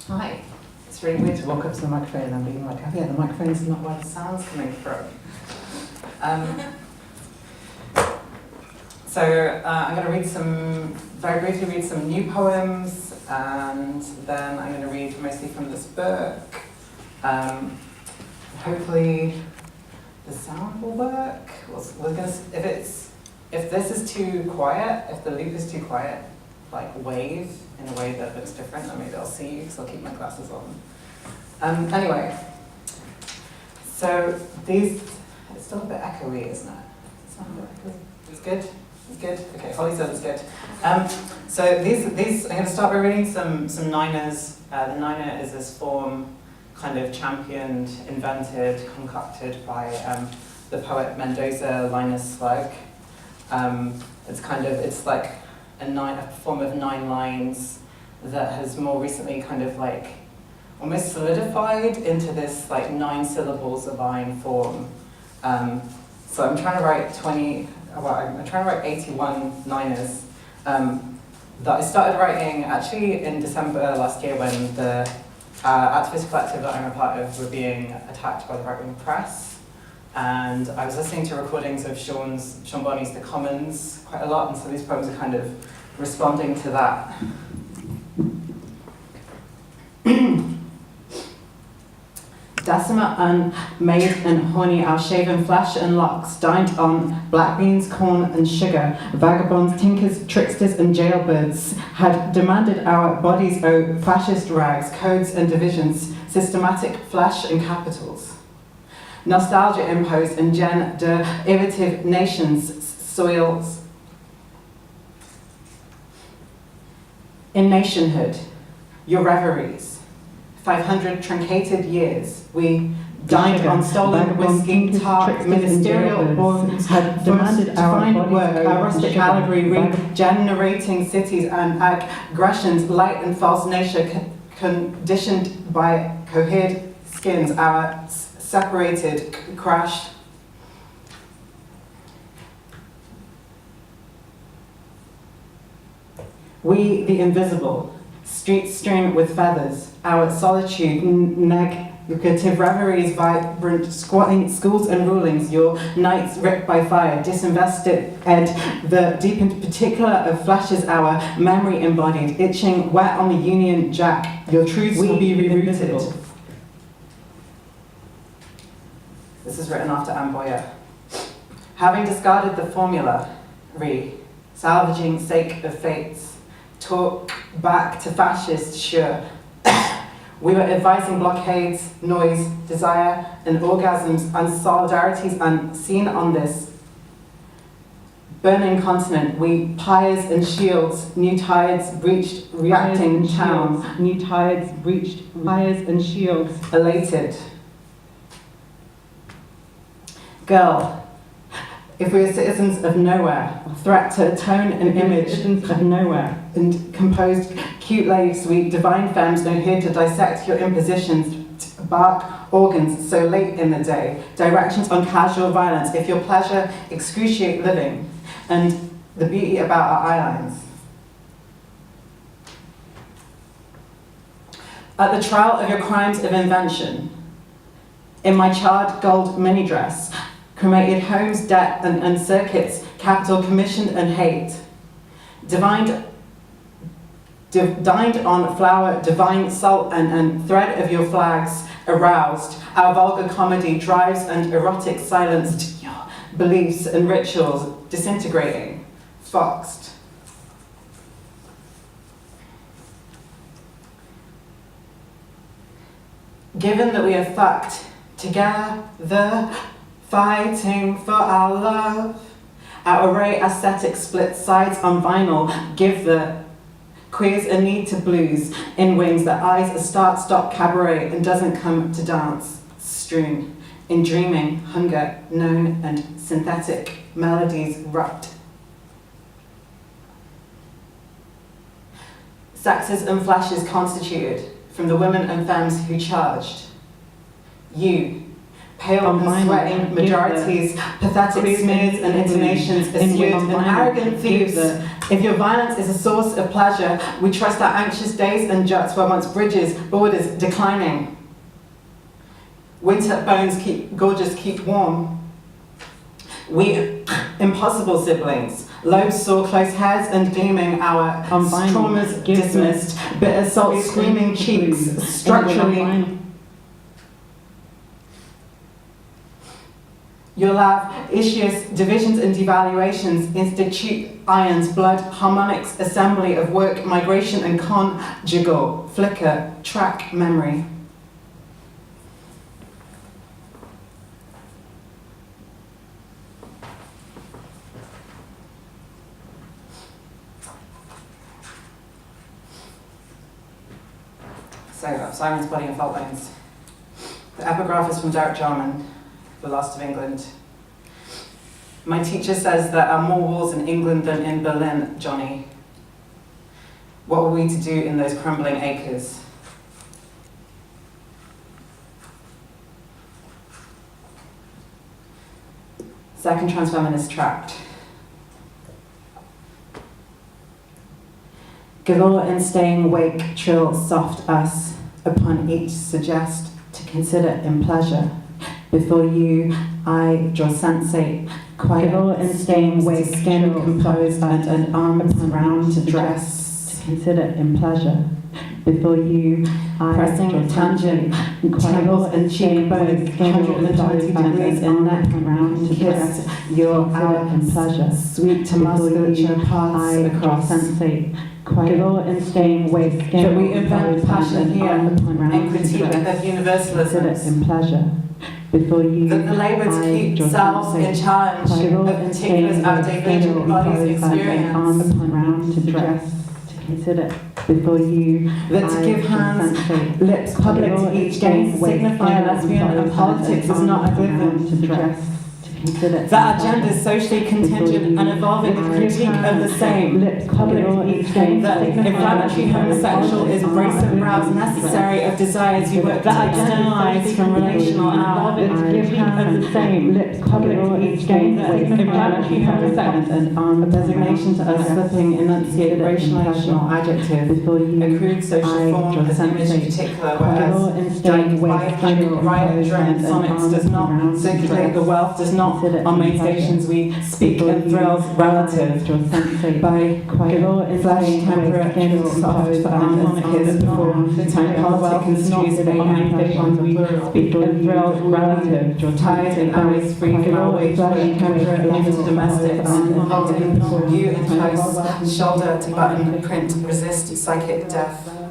Hi. It's really weird to walk up to the microphone and being like, oh yeah, the microphone's not where the sound's coming from. So I'm going to very briefly read some new poems, and then I'm going to read mostly from this book. Hopefully the sound will work. If this is too quiet, if the loop is too quiet, like wave in a way that looks different, then maybe I'll see you because I'll keep my glasses on. Anyway, so it's still a bit echoey, isn't it? It's not a bit echoey. It's good? It's good? Okay, Holly says it's good. So these I'm going to start by reading some niners. The niner is this form kind of championed, invented, concocted by the poet Mendoza Linus Slug. It's like a form of 9 lines that has more recently kind of like almost solidified into this like 9 syllables a line form. So I'm trying to write 81 niners that I started writing actually in December last year when the activist collective that I'm a part of were being attacked by the right-wing press. And I was listening to recordings of Sean Bonney's The Commons quite a lot, and so these poems are kind of responding to that. Decima unmade and horny, our shaven flesh and locks, dined on black beans, corn and sugar. Vagabonds, tinkers, tricksters and jailbirds had demanded our bodies owe fascist rags, codes and divisions, systematic flesh and capitals. Nostalgia imposed and derivative nations, soils. In nationhood, your reveries, 500 truncated years, we dined on stolen whiskey, tart, ministerial bonds, had demanded our defined work, our rustic allegory, regenerating cities and aggressions, light and false nature, conditioned by cohered skins, our separated, crashed. We, the invisible, streets strewn with feathers, our solitude, negative reveries, vibrant squatting, schools and rulings, your nights ripped by fire, disinvested, the deepened particular of flashes, our memory embodied, itching wet on the Union Jack, your truths will be rerouted. This is written after Amboya. Having discarded the formula, salvaging sake of fates, talk back to fascists, sure. We were advising blockades, noise, desire, and orgasms and solidarities unseen on this burning continent. We pyres and shields, new tides breached, reacting towns. New tides breached, pyres and shields, elated. Girl, if we are citizens of nowhere, threat to tone and image of nowhere, and composed cute laves, we divine femmes know here to dissect your impositions, bark organs so late in the day, directions on casual violence, if your pleasure excruciate living, and the beauty about our eyelines. At the trial of your crimes of invention, in my charred gold mini dress, cremated homes, debt, and circuits, capital commissioned and hate. Dined on flour, divine salt, and thread of your flags aroused. Our vulgar comedy drives and erotic silenced your beliefs and rituals, disintegrating, foxed. Given that we are fucked together, fighting for our love. Our array aesthetic split sides on vinyl, give the queers a need to blues in wings, their eyes a start-stop cabaret and doesn't come to dance, strewn in dreaming, hunger, known and synthetic melodies rupt. Sexes and flashes constituted from the women and femmes who charged. You, Pale and sweating majorities, pathetic smears and intonations, assured and arrogant thieves. If your violence is a source of pleasure, we trust our anxious days and juts where once bridges, borders declining. Winter bones keep gorgeous, keep warm. We impossible siblings, lobes sore, close hairs and gleaming, our traumas dismissed, bitter salt screaming cheeks, structurally. Your love, issues, divisions and devaluations, institute ions, blood, harmonics, assembly of work, migration and conjugal, flicker, track, memory. So, Silence, Bloody and Fault Lines. The epigraph is from Derek Jarman, The Lost of England. My teacher says there are more wars in England than in Berlin, Johnny. What were we to do in those crumbling acres? Second transfeminist tract. Galore in staying wake, trill, soft us, upon each suggest to consider in pleasure. Before you, I draw sensate, quiet in staying wake, skin composed and arms round to dress, to consider in pleasure. Before you, I pressing tangent, temples and cheekbones, 120 degrees in neck and round to kiss your hour in pleasure. Sweet to musculature paths across sensate. Galore in staying wake, that we invent passion here and critique of universalism in pleasure. Before you, that the labour to keep selves in challenge of particulars our divergent bodies experience. Round to dress, to consider. Before you, that to give hands, lips public to each gaze, signify lesbian and politics is not a given to dress. That our gender is socially contingent and evolving the critique of the same. That inflammatory homosexual is brace and brows necessary of desires you work that externalize from relational and of the same. Lips public each gain inflammatory homosexual and a designation to us slipping enunciate racial adjective. A crude social form as image in particular, whereas riot dread sonnets does not circulate the wealth, does not on main stations we speak in thrills relative by flesh, temperate, soft, but harmonic is before time politic construes of on main stations we speak in thrills relative tired and always free from our wage flesh, temperate, limited domestics holding you in close shoulder to button, print, resist psychic death.